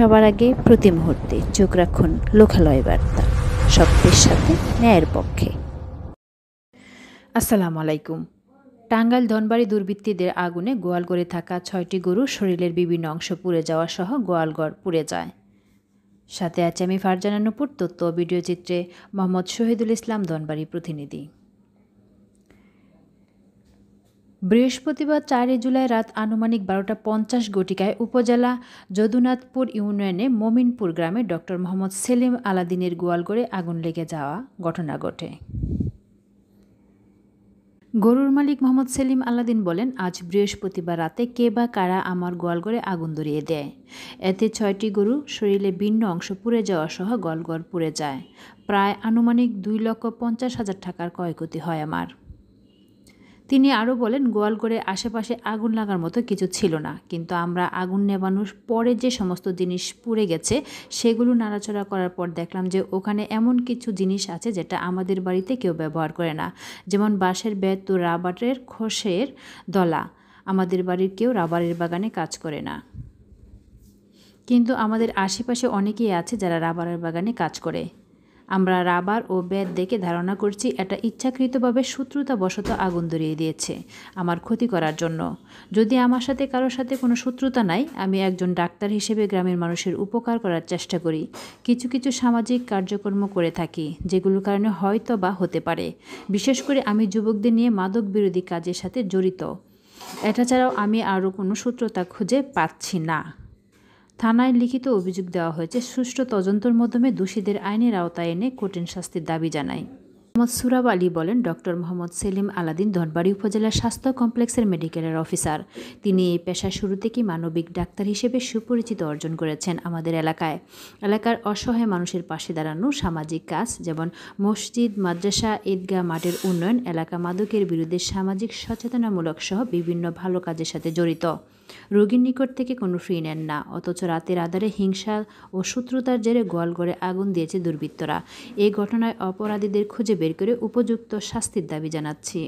সবার আগে প্রতি মুহূর্তে চোখ রাখুন লোকালয় বার্তা, সত্যের সাথে ন্যায়ের পক্ষে। আসসালামু আলাইকুম। টাঙ্গাইল ধনবাড়ী দুর্বৃত্তদের আগুনে গোয়ালঘরে থাকা 6টি গরু শরীরের বিভিন্ন অংশ পুড়ে যাওয়া সহ গোয়ালঘর পুড়ে যায়। সাথে আছে আমি ফারজানা নূপুর, তথ্য ও ভিডিও চিত্রে মোহাম্মদ শহীদুল ইসলাম, ধনবাড়ী প্রতিনিধি। বৃহস্পতিবার 4 জুলাই রাত আনুমানিক 12:50 ঘটিকায় উপজেলা যদুনাথপুর ইউনিয়নে মমিনপুর গ্রামে ডক্টর মোহাম্মদ সেলিম আলাদিনের গোয়ালঘরে আগুন লেগে যাওয়া ঘটনা ঘটে। গরুর মালিক মোহাম্মদ সেলিম আলাদিন বলেন, আজ বৃহস্পতিবার রাতে কে বা কারা আমার গোয়ালঘরে আগুন ধরিয়ে দেয়। এতে 6টি গরু শরীরে ভিন্ন অংশ পুড়ে যাওয়া সহ গোয়ালঘর পুড়ে যায়। প্রায় আনুমানিক 2,50,000 টাকার ক্ষয়ক্ষতি হয় আমার। তিনি আরও বলেন, গোয়ালঘরে আশেপাশে আগুন লাগার মতো কিছু ছিল না, কিন্তু আমরা আগুন নেভানোর পরে যে সমস্ত জিনিস পুড়ে গেছে সেগুলো নাড়াচড়া করার পর দেখলাম যে ওখানে এমন কিছু জিনিস আছে যেটা আমাদের বাড়িতে কেউ ব্যবহার করে না, যেমন বাঁশের বেত ও রাবারের খোসের দলা। আমাদের বাড়ির কেউ রাবারের বাগানে কাজ করে না, কিন্তু আমাদের আশেপাশে অনেকেই আছে যারা রাবারের বাগানে কাজ করে। আমরা রাবার ও বেত দেখে ধারণা করছি এটা ইচ্ছাকৃতভাবে শত্রুতাবশত আগুন ধরিয়ে দিয়েছে আমার ক্ষতি করার জন্য। যদি আমার সাথে কারোর সাথে কোনো শত্রুতা নাই, আমি একজন ডাক্তার হিসেবে গ্রামের মানুষের উপকার করার চেষ্টা করি। কিছু কিছু সামাজিক কার্যক্রম করে থাকি, যেগুলোর কারণে হয়তো বা হতে পারে। বিশেষ করে আমি যুবকদের নিয়ে মাদক বিরোধী কাজের সাথে জড়িত। এটা ছাড়াও আমি আরও কোনো শত্রুতা খুঁজে পাচ্ছি না। থানায় লিখিত অভিযোগ দেওয়া হয়েছে। সুষ্ঠু তদন্তের মাধ্যমে দোষীদের আইনের আওতায় এনে কঠিন শাস্তির দাবি জানাই। মোহাম্মদ সুরাব আলী বলেন, ডক্টর মোহাম্মদ সেলিম আলাদিন ধনবাড়ী উপজেলা স্বাস্থ্য কমপ্লেক্সের মেডিকেলের অফিসার। তিনি এই পেশা শুরু থেকেই মানবিক ডাক্তার হিসেবে সুপরিচিত অর্জন করেছেন আমাদের এলাকার অসহায় মানুষের পাশে দাঁড়ানো, সামাজিক কাজ যেমন মসজিদ, মাদ্রাসা, ঈদগাহ মাঠের উন্নয়ন, এলাকা মাদকের বিরুদ্ধে সামাজিক সচেতনামূলক সহ বিভিন্ন ভালো কাজের সাথে জড়িত। রোগীর নিকট থেকে কোনো ফি নেন না, অথচ রাতের আধারে হিংসা ও শত্রুতার জেরে গোয়ালঘরে আগুন দিয়েছে দুর্বৃত্তরা। এই ঘটনায় অপরাধীদের খুঁজে বের করে উপযুক্ত শাস্তির দাবি জানাচ্ছি।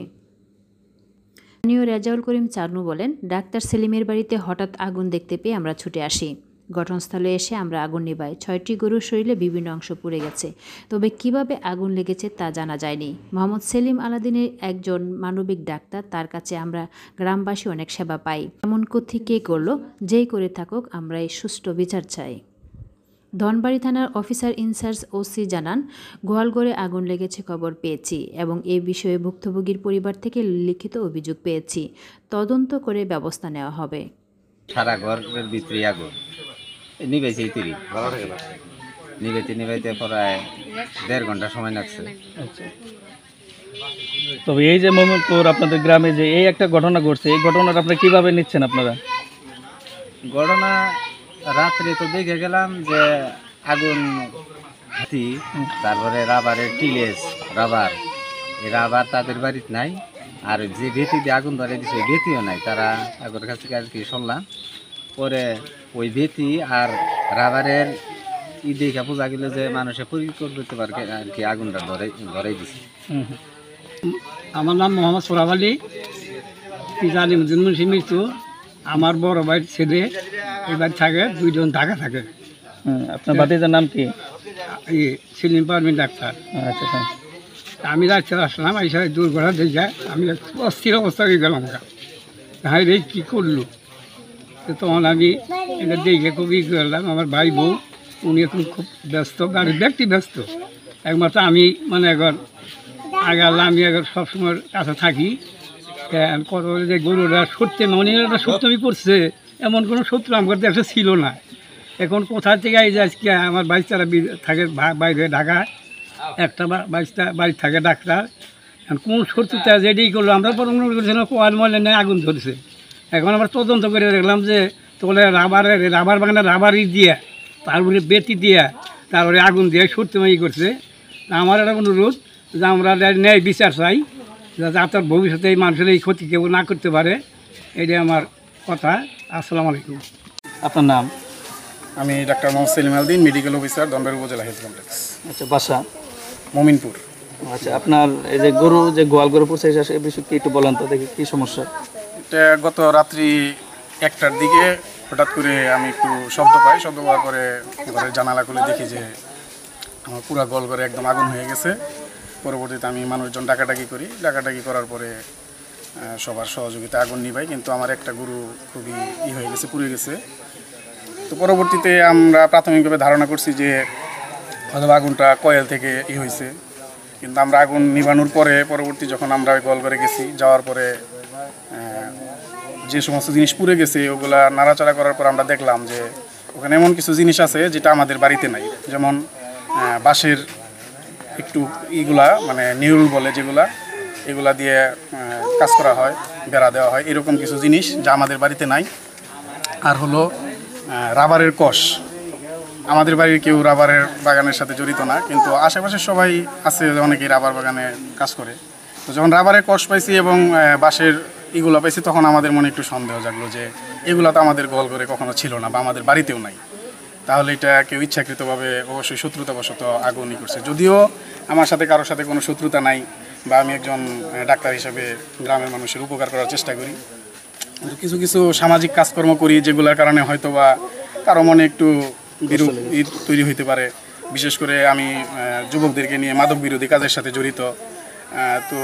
স্থানীয় রেজাউল করিম চানু বলেন, ডাক্তার সেলিমের বাড়িতে হঠাৎ আগুন দেখতে পেয়ে আমরা ছুটে আসি। ঘটনাস্থলে এসে আমরা আগুন নিভাই। 6টি গরুর শরীরে বিভিন্ন অংশ পুড়ে গেছে, তবে কিভাবে আগুন লেগেছে তা জানা যায়নি। মোহাম্মদ সেলিম আলাদিনের একজন মানবিক ডাক্তার, তার কাছে আমরা গ্রামবাসী অনেক সেবা পাই। এমন ক্ষতি কে করলো, যেই করে থাকুক, আমরা এই সুষ্ঠু বিচার চাই। ধনবাড়ী থানার অফিসার ইনচার্জ ওসি জানান, গোয়ালঘরে আগুন লেগেছে খবর পেয়েছি এবং এ বিষয়ে ভুক্তভোগীর পরিবার থেকে লিখিত অভিযোগ পেয়েছি। তদন্ত করে ব্যবস্থা নেওয়া হবে। সারা ঘরের ভিতরে আগুন নিবেছে, নিবাইতে প্রায় 1.5 ঘন্টা সময় লাগছে। তবে এই যে মোমিনপুর আপনাদের গ্রামে যে এই একটা ঘটনা ঘটছে, এই ঘটনাটা আপনারা কিভাবে নিচ্ছেন? আপনারা ঘটনা রাত্রে তো দেখে গেলাম যে আগুন, তারপরে রাবারের টিলেস, এই রাবার তাদের বাড়িতে নাই, আর যে ভেতি দিয়ে আগুন ধরে দিচ্ছে ওই ভেতিও নাই। তারা আগের কাছে আর কি শুনলাম, পরে ওই ভেতি আর রাবারের দেখা বোঝা গেল যে মানুষের পরিকল্পনা করতে পারে আর কি আগুনটা ধরাই দিছে। আমার নাম মোহাম্মদ সুরাব আলী, পিতা আলিমুদ্দিন মুন্সি মৃত্যু। আমার বড় ভাইয়ের ছেলে এবার থাকে, 2 জন ঢাকা থাকে। আপনার বাতিজার নাম কি? সেলিম পারমিন ডাক্তার। আচ্ছা, আমি রাস্তায় আসলাম, এই সবাই দুর্ঘটনা দেখে আমি অস্থির অবস্থা হয়ে গেলাম। হাই রে কী করলো, তখন আমি এটা দেখে খুব ই করলাম। আমার ভাই বউ উনি এখন খুব ব্যস্ত, গাড়ির ব্যক্তি ব্যস্ত। একমাত্র আমি মানে এখন আমি এখন সবসময় কাছে থাকি। কত যে গরুরা সত্যি অনেকটা সত্যমি করছে, এমন কোনো শত্রু আমার দেশে ছিল না। এখন কোথা থেকে এই যে আজকে আমার বাইশটারা থাকে বাইরে ঢাকায়, একটা বাইশটা বাড়ি থাকে ডাক্তার। কোন শত্রুতা যেটাই করলো আমরা পরামর্শ করছিলাম, কোয়াল মলে নেই আগুন ধরছে। এখন আমরা তদন্ত করে দেখলাম যে তোলে রাবার বাগানে রাবার দিয়ে, তারপরে বেতি দিয়ে, তারপরে আগুন দিয়ে সত্যময়ী করছে। আমার একটা অনুরোধ যে আমরা ন্যায় বিচার চাই, যাতে আপনার ভবিষ্যতে এই মানুষের এই ক্ষতি কেউ না করতে পারে। এটাই আমার কথা। আসসালামু আলাইকুম। আপনার নাম? আমি ডাক্তার Mohammad Selim Aladdin, medical officer, Dhanbari Upazila health complex. আচ্ছা, বাসা? মমিনপুর। আচ্ছা, আপনার এই যে গরু যে গোয়ালঘরে পড়ছে এই বিষয়ে কি একটু বলেন তো, দেখি কী সমস্যা? এটা গত রাত্রি 1টার দিকে হঠাৎ করে আমি একটু শব্দ পাই, শব্দ পাওয়ার পরে ঘরের জানালা খুলে দেখি যে আমার পুরা গোল ঘরে একদম আগুন হয়ে গেছে। পরবর্তীতে আমি মানুষজন ডাকাডাকি করি, ডাকাডাকি করার পরে সবার সহযোগিতা আগুন নিভাই, কিন্তু আমার একটা গরু খুবই হয়ে গেছে, পুড়ে গেছে। তো পরবর্তীতে আমরা প্রাথমিকভাবে ধারণা করছি যে হয়তো আগুনটা কয়েল থেকে হয়েছে, কিন্তু আমরা আগুন নিভানোর পরে পরবর্তী যখন আমরা গোল ঘরে গেছি, যাওয়ার পরে যে সমস্ত জিনিস পুড়ে গেছে ওগুলা নাড়াচাড়া করার পর আমরা দেখলাম যে ওখানে এমন কিছু জিনিস আছে যেটা আমাদের বাড়িতে নাই। যেমন বাঁশের একটু ইগুলা মানে নিউল বলে যেগুলা, এগুলা দিয়ে কাজ করা হয়, বেড়া দেওয়া হয়, এরকম কিছু জিনিস যা আমাদের বাড়িতে নাই। আর হলো রাবারের কষ। আমাদের বাড়ির কেউ রাবারের বাগানের সাথে জড়িত না, কিন্তু আশেপাশের সবাই আছে, অনেকেই রাবার বাগানে কাজ করে। তো যখন রাবারের কষ পাইছি এবং বাঁশের এগুলো পাইছি, তখন আমাদের মনে একটু সন্দেহ জাগলো যে এগুলো তো আমাদের গোল করে কখনো ছিল না বা আমাদের বাড়িতেও নাই। তাহলে এটা কেউ ইচ্ছাকৃতভাবে অবশ্যই শত্রুতাবশত আগুনই করছে। যদিও আমার সাথে কারোর সাথে কোনো শত্রুতা নাই, বা আমি একজন ডাক্তার হিসেবে গ্রামের মানুষের উপকার করার চেষ্টা করি, কিন্তু কিছু কিছু সামাজিক কাজকর্ম করি যেগুলোর কারণে হয়তো বা কারো মনে একটু বিরূপ তৈরি হইতে পারে। বিশেষ করে আমি যুবকদেরকে নিয়ে মাদক বিরোধী কাজের সাথে জড়িত। তো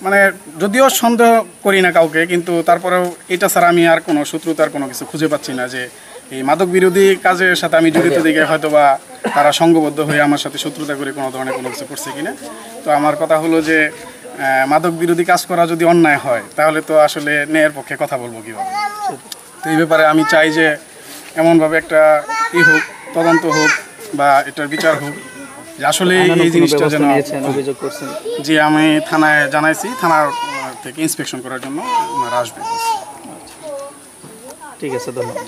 মানে যদিও সন্দেহ করি না কাউকে, কিন্তু তারপরেও এটা ছাড়া আমি আর কোনো শত্রুতার কোনো কিছু খুঁজে পাচ্ছি না যে এই মাদক বিরোধী কাজের সাথে আমি জড়িত দিকে হয়তো বা তারা সংঘবদ্ধ হয়ে আমার সাথে শত্রুতা করে কোনো ধরনের কোনো কিছু করছে কিনা। তো আমার কথা হলো যে মাদক বিরোধী কাজ করা যদি অন্যায় হয়, তাহলে তো আসলে ন্যায়ের পক্ষে কথা বলবো কীভাবে। তো এই ব্যাপারে আমি চাই যে এমনভাবে একটা হোক, তদন্ত হোক বা এটার বিচার হোক, যে আসলে এই জিনিসটা যেন। অভিযোগ করছেন? যে আমি থানায় জানাইছি, থানার থেকে ইন্সপেকশন করার জন্য ওনারা আসবে। ঠিক আছে, ধন্যবাদ।